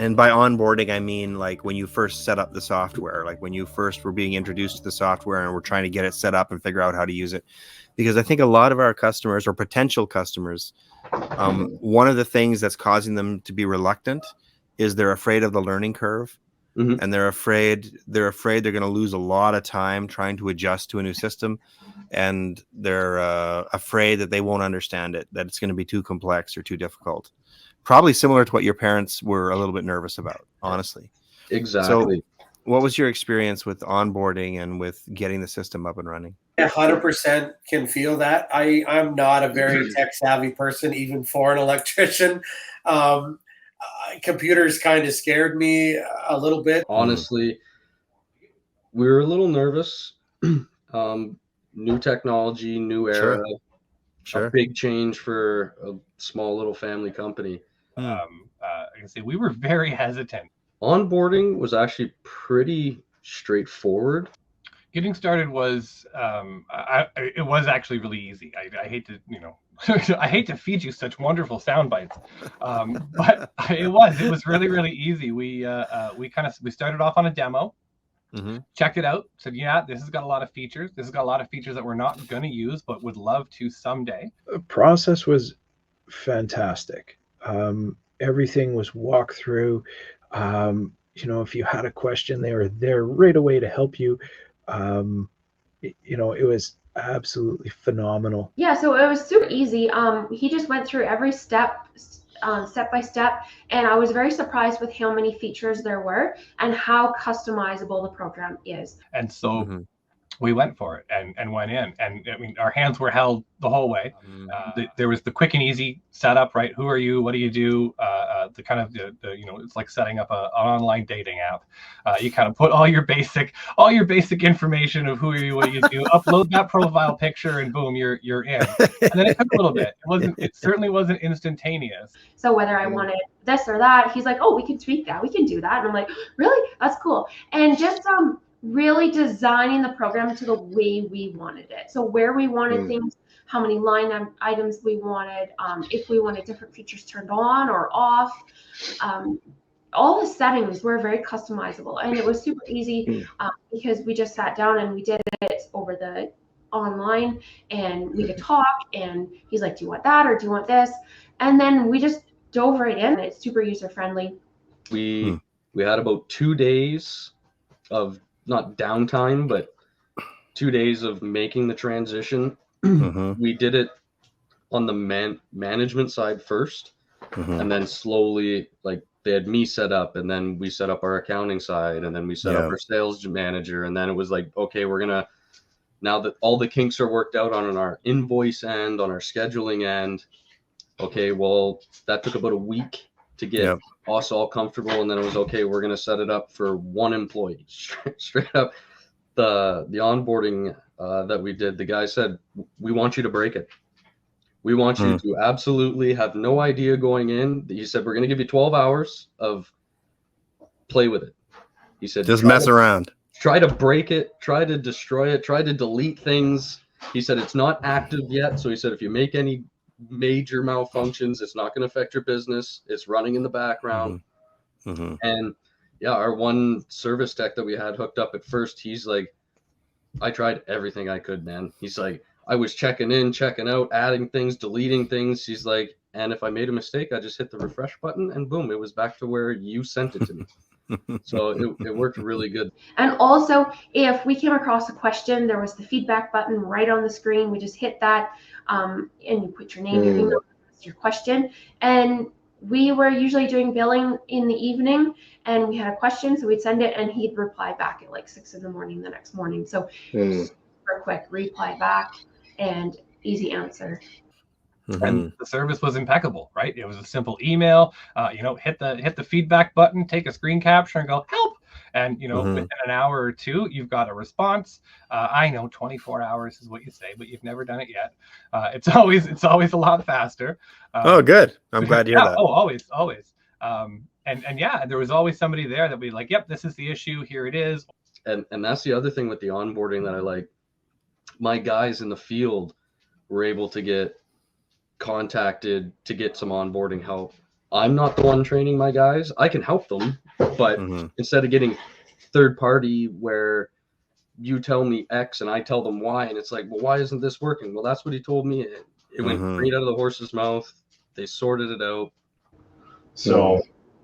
And by onboarding, I mean like when you first set up the software, like when you first were being introduced to the software and we're trying to get it set up and figure out how to use it. Because I think a lot of our customers or potential customers, one of the things that's causing them to be reluctant is they're afraid of the learning curve. Mm-hmm. And they're afraid they're going to lose a lot of time trying to adjust to a new system, and they're afraid that they won't understand it, that it's going to be too complex or too difficult. Probably similar to what your parents were a little bit nervous about, honestly. Exactly. So what was your experience with onboarding and with getting the system up and running? 100% can feel that. I'm not a very tech savvy person, even for an electrician. Computers kind of scared me a little bit. Honestly, we were a little nervous. New technology, new era, Sure. a big change for a small little family company. I can say we were very hesitant. Onboarding was actually pretty straightforward. Getting started was it was actually really easy. I hate to I hate to feed you such wonderful sound bites, but it was really easy. We started off on a demo, checked it out, said, yeah, this has got a lot of features. This has got a lot of features that we're not going to use, but would love to someday. The process was fantastic. Everything was walked through. If you had a question, they were there right away to help you. It was absolutely phenomenal. Yeah, so it was super easy. He just went through every step by step, and I was very surprised with how many features there were and how customizable the program is. And so we went for it and went in, and I mean, our hands were held the whole way. There was the quick and easy setup, right? Who are you? What do you do? The kind of the it's like setting up an online dating app. You kind of put all your basic information of who are you, what do you do, upload that profile picture, and boom, you're in. And then it took a little bit. It certainly wasn't instantaneous. So whether I wanted this or that, he's like, oh, we can tweak that, we can do that, and I'm like, really? That's cool. And just really designing the program to the way we wanted it. So where we wanted things, how many line items we wanted, if we wanted different features turned on or off. All the settings were very customizable, and it was super easy because we just sat down and we did it over the online, and we could talk, and he's like, do you want that or do you want this? And then we just dove right in. It's super user friendly. We had about 2 days of not downtime, but 2 days of making the transition. We did it on the management side first, and then slowly, like, they had me set up, and then we set up our accounting side, and then we set up our sales manager, and then it was like, okay, we're gonna, now that all the kinks are worked out on our invoice end, on our scheduling end, okay, well, that took about a week to get us all comfortable, and then it was, okay, we're going to set it up for one employee. Straight up, the onboarding that we did, the guy said, we want you to break it. We want you to absolutely have no idea going in. He said, we're going to give you 12 hours of play with it. He said, just mess around. Try to break it, try to destroy it, try to delete things. He said, it's not active yet. So he said, if you make any major malfunctions, it's not going to affect your business. It's running in the background. And our one service tech that we had hooked up at first, he's like, I tried everything I could, man. He's like, I was checking in, checking out, adding things, deleting things. He's like, and if I made a mistake, I just hit the refresh button and boom, it was back to where you sent it to me. So it worked really good. And also, if we came across a question, there was the feedback button right on the screen. We just hit that, and you put your name, your email, your question. And we were usually doing billing in the evening, and we had a question, so we'd send it, and he'd reply back at like 6 a.m. the next morning. So super quick reply back and easy answer. And the service was impeccable, right? It was a simple email, hit the feedback button, take a screen capture and go help. And, within an hour or two, you've got a response. I know 24 hours is what you say, but you've never done it yet. It's always a lot faster. Oh, good. I'm glad to hear that. Oh, always. And there was always somebody there that would be like, yep, this is the issue. Here it is. And that's the other thing with the onboarding that I like. My guys in the field were able to get contacted to get some onboarding help I'm not the one training my guys. I can help them, but instead of getting third party where you tell me X and I tell them Y, and it's like, well, why isn't this working? Well, that's what he told me. It went straight out of the horse's mouth. They sorted it out. So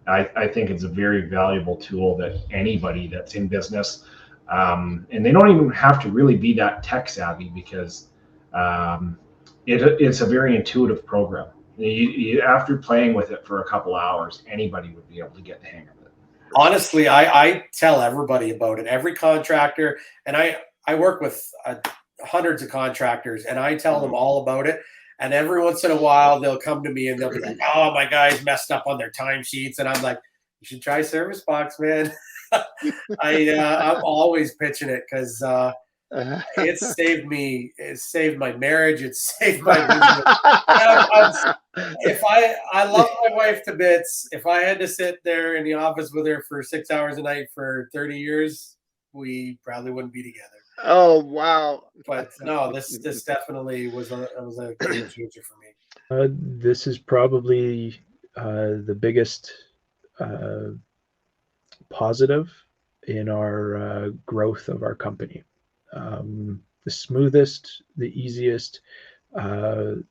I think it's a very valuable tool that anybody that's in business, and they don't even have to really be that tech savvy, because it's a very intuitive program. You, after playing with it for a couple hours, anybody would be able to get the hang of it. Honestly, I tell everybody about it. Every contractor, and I work with hundreds of contractors, and I tell them all about it. And every once in a while, they'll come to me and they'll be like, "Oh, my guys messed up on their timesheets," and I'm like, "You should try ServiceBox, man." I'm always pitching it because it's saved me. It saved my marriage. It saved my business. If I love my wife to bits, if I had to sit there in the office with her for 6 hours a night for 30 years, we probably wouldn't be together. Oh, wow. But no, this definitely was a game changer for me. This is probably the biggest positive in our growth of our company. The smoothest, the easiest, the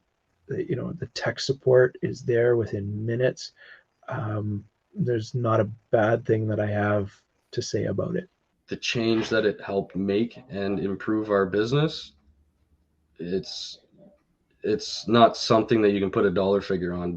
tech support is there within minutes. There's not a bad thing that I have to say about it. The change that it helped make and improve our business, it's not something that you can put a dollar figure on.